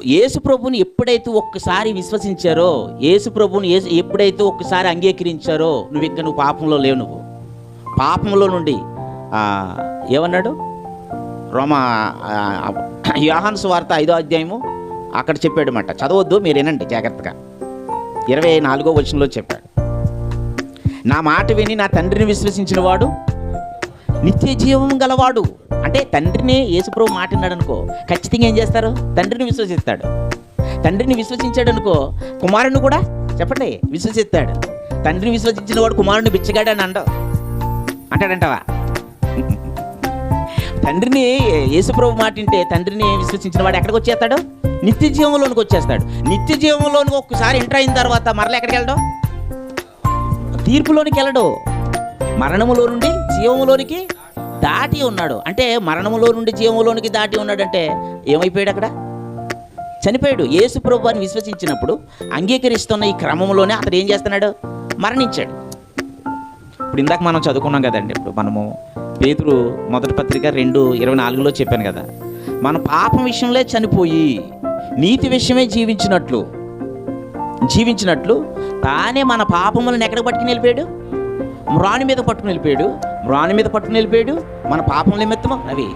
యేసు ప్రభుని ఎప్పుడైతే ఒక్కసారి విశ్వసించారో, యేసు ప్రభుని ఎప్పుడైతే ఒక్కసారి అంగీకరించారో, నువ్వు పాపంలో లేవు. నువ్వు పాపంలో నుండి ఏమన్నాడు? యోహాను సువార్త 5వ అధ్యాయము అక్కడ చెప్పాడు మాట. చదవద్దు, మీరు వినండి జాగ్రత్తగా. 24వ వచనంలో చెప్పాడు, నా మాట విని నా తండ్రిని విశ్వసించిన వాడు నిత్య జీవం గలవాడు. అంటే తండ్రిని యేసుప్రభు మాట విన్నాడు అనుకో, ఖచ్చితంగా ఏం చేస్తారు? తండ్రిని విశ్వసిస్తాడు. తండ్రిని విశ్వసించాడు అనుకో, కుమారుని కూడా చెప్పండి విశ్వసిస్తాడు. తండ్రిని విశ్వసించిన వాడు కుమారుని బిచ్చగాడు అని అంటాడంటావా? తండ్రిని యేసుప్రభు మాట వింటే తండ్రిని విశ్వసించిన వాడు ఎక్కడికి వచ్చేస్తాడు? నిత్య జీవంలోనికి వచ్చేస్తాడు. నిత్య జీవంలోనికి ఒక్కసారి ఎంటర్ అయిన తర్వాత మరలా ఎక్కడికి వెళ్ళడం? తీర్పులోనికి వెళ్ళడు. మరణములో నుండి జీవములోనికి దాటి ఉన్నాడు. అంటే మరణములో నుండి జీవములోనికి దాటి ఉన్నాడంటే ఏమైపోయాడు? అక్కడ చనిపోయాడు. యేసు ప్రభువుని విశ్వసించినప్పుడు అంగీకరిస్తున్న ఈ క్రమంలోనే అతడు ఏం చేస్తున్నాడు? మరణించాడు. ఇప్పుడు ఇందాక మనం చదువుకున్నాం కదండి. ఇప్పుడు మనము పేతురు మొదటి పత్రిక 2:24లో చెప్పాను కదా, మన పాపం విషయంలో చనిపోయి నీతి విషయమే జీవించినట్లు తానే మన పాపములను ఎక్కడ పట్టుకుని వెళ్ళిపోయాడు? మ్రాని మీద పట్టుకుని వెళ్ళిపోయాడు. మన పాపముల నిమిత్తం అవి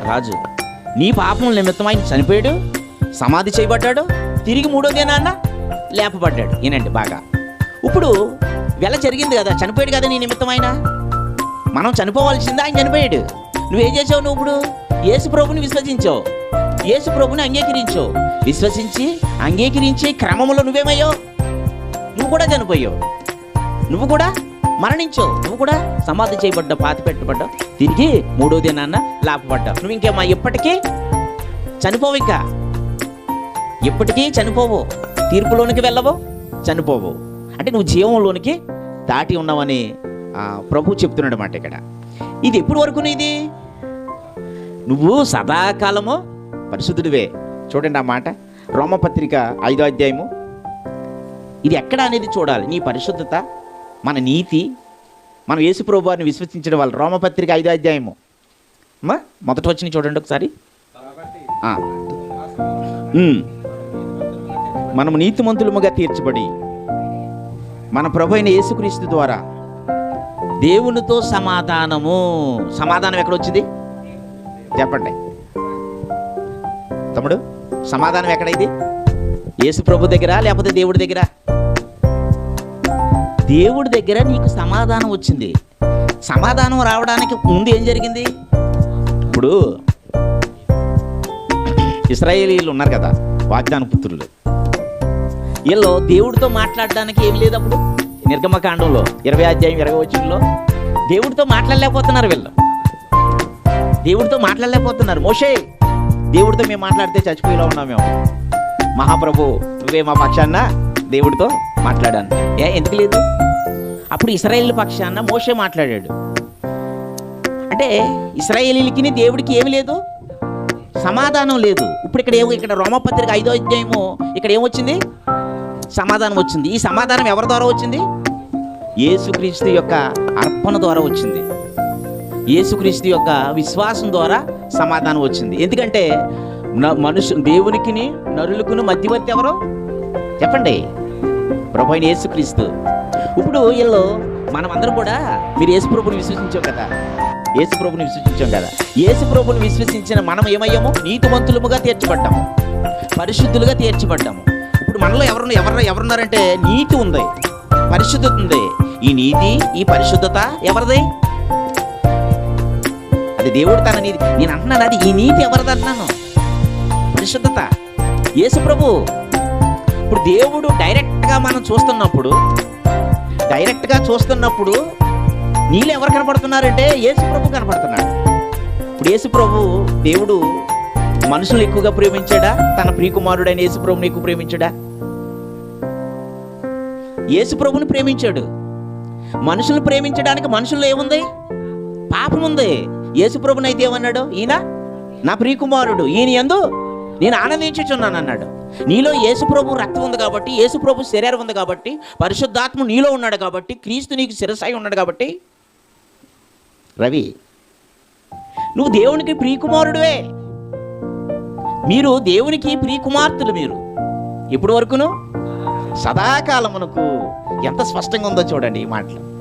రాజు నీ పాపముల నిమిత్తం ఆయన చనిపోయాడు, సమాధి చేయబడ్డాడు, తిరిగి 3వ దినాన లేపబడ్డాడు. ఏనండి బాగా. ఇప్పుడు వెల జరిగింది కదా, చనిపోయాడు కదా నీ నిమిత్తం ఆయన. మనం చనిపోవాల్సిందే, ఆయన చనిపోయాడు. నువ్వేం చేసావు? నువ్వు ఇప్పుడు యేసు ప్రభుని విశ్వసించావు, యేసు ప్రభుని అంగీకరించావు. అంగీకరించి క్రమంలో నువ్వేమయ్యావు? నువ్వు కూడా చనిపోయావు, నువ్వు కూడా మరణించావు, నువ్వు కూడా సమాధి చేయబడ్డావు, పాతి పెట్టబడ్డావు, తిరిగి 3వ దినాన లేపబడ్డావు. నువ్వు ఇంకేమా ఎప్పటికీ చనిపోవు, ఇంకా ఎప్పటికీ చనిపోవు, తీర్పులోనికి వెళ్ళవు, చనిపోవు. అంటే నువ్వు జీవంలోనికి దాటి ఉన్నావని ప్రభు చెప్తున్నాడు అన్నమాట ఇక్కడ. ఇది ఎప్పుడు వరకు ఇది? నువ్వు సదాకాలము పరిశుద్ధుడివే. చూడండి ఆ మాట, రోమపత్రిక 5వ అధ్యాయము. ఇది ఎక్కడ అనేది చూడాలి. నీ పరిశుద్ధత, మన నీతి, మనం యేసు ప్రభు వారిని విశ్వసించడం వల్ల. రోమపత్రిక 5వ అధ్యాయము మొదటి వచనం చూడండి ఒకసారి. మనము నీతిమంతులముగా తీర్చబడి మన ప్రభు అయిన యేసుక్రీస్తు ద్వారా దేవునితో సమాధానం ఎక్కడొచ్చింది చెప్పండి తమ్ముడు? సమాధానం ఎక్కడైంది? యేసు ప్రభు దగ్గర లేకపోతే దేవుడి దగ్గర? దేవుడి దగ్గర నీకు సమాధానం వచ్చింది. సమాధానం రావడానికి ముందు ఏం జరిగింది? ఇప్పుడు ఇశ్రాయేలీయులు ఉన్నారు కదా, వాగ్దాన పుత్రులు. వీళ్ళు దేవుడితో మాట్లాడడానికి ఏం లేదు. అప్పుడు నిర్గమకాండంలో 20వ అధ్యాయం 20వ వచనంలో దేవుడితో మాట్లాడలేకపోతున్నారు వీళ్ళు. మోషే, దేవుడితో మేము మాట్లాడితే చచ్చిపోయేలా ఉన్నాం మేము. మహాప్రభు నువ్వే మా పక్షాన దేవుడితో మాట్లాడాను. ఎందుకు లేదు? అప్పుడు ఇశ్రాయేలు పక్షాన మోషే మాట్లాడాడు. అంటే ఇశ్రాయేలీలకి దేవుడికి ఏమి లేదు, సమాధానం లేదు. ఇప్పుడు ఇక్కడ రోమపత్రిక 5వ అధ్యాయము ఇక్కడ ఏమొచ్చింది? సమాధానం వచ్చింది. ఈ సమాధానం ఎవరి ద్వారా వచ్చింది? యేసుక్రీస్తు యొక్క అర్పణ ద్వారా వచ్చింది. యేసుక్రీస్తు యొక్క విశ్వాసం ద్వారా సమాధానం వచ్చింది. ఎందుకంటే దేవునికి నరులకును మధ్యవర్తి ఎవరో చెప్పండి? ప్రభు అయిన యేసుక్రీస్తు. ఇప్పుడు వీళ్ళు మనమందరం కూడా మీరు యేసు ప్రభుని విశ్వసించాం కదా, యేసు ప్రభుని విశ్వసించిన మనం ఏమయ్యాము? నీతిమంతులముగా తీర్చబడ్డాము, పరిశుద్ధులుగా తీర్చబడ్డాము. ఇప్పుడు మనలో ఎవరున్నారంటే నీతి ఉంది, పరిశుద్ధత ఉంది. ఈ నీతి, ఈ పరిశుద్ధత ఎవరిది? అది దేవుడు తన నీతి. నేను అంటున్నాను, అది ఈ నీతి ఎవరిది అంటున్నాను? పరిశుద్ధత యేసు ప్రభు. ఇప్పుడు దేవుడు డైరెక్ట్గా మనం చూస్తున్నప్పుడు నీళ్ళు ఎవరు కనపడుతున్నారంటే యేసు ప్రభు కనపడుతున్నాడు. ఇప్పుడు యేసు ప్రభు దేవుడు మనుషులు ఎక్కువగా ప్రేమించాడా? తన ప్రియకుమారుడైన యేసు ప్రభుని ఎక్కువ ప్రేమించాడా? యేసు ప్రభుని ప్రేమించాడు. మనుషులు ప్రేమించడానికి మనుషుల్లో ఏముంది? పాపం ఉంది. యేసు ప్రభుని అయితే ఏమన్నాడు? ఈయన నా ప్రియకుమారుడు, ఈయన యందు నేను ఆనందించుచున్నాను అన్నాడు. నీలో యేసు ప్రభు రక్తం ఉంది కాబట్టి, యేసు ప్రభు శరీరం ఉంది కాబట్టి, పరిశుద్ధాత్మ నీలో ఉన్నాడు కాబట్టి, క్రీస్తు నీకు శిరస్సు అయి ఉన్నాడు కాబట్టి, రవి నువ్వు దేవునికి ప్రియకుమారుడువే. మీరు దేవునికి ప్రియకుమార్తెలు. మీరు ఎప్పటి వరకును? సదాకాలమునకు. ఎంత స్పష్టంగా ఉందో చూడండి ఈ మాటలు.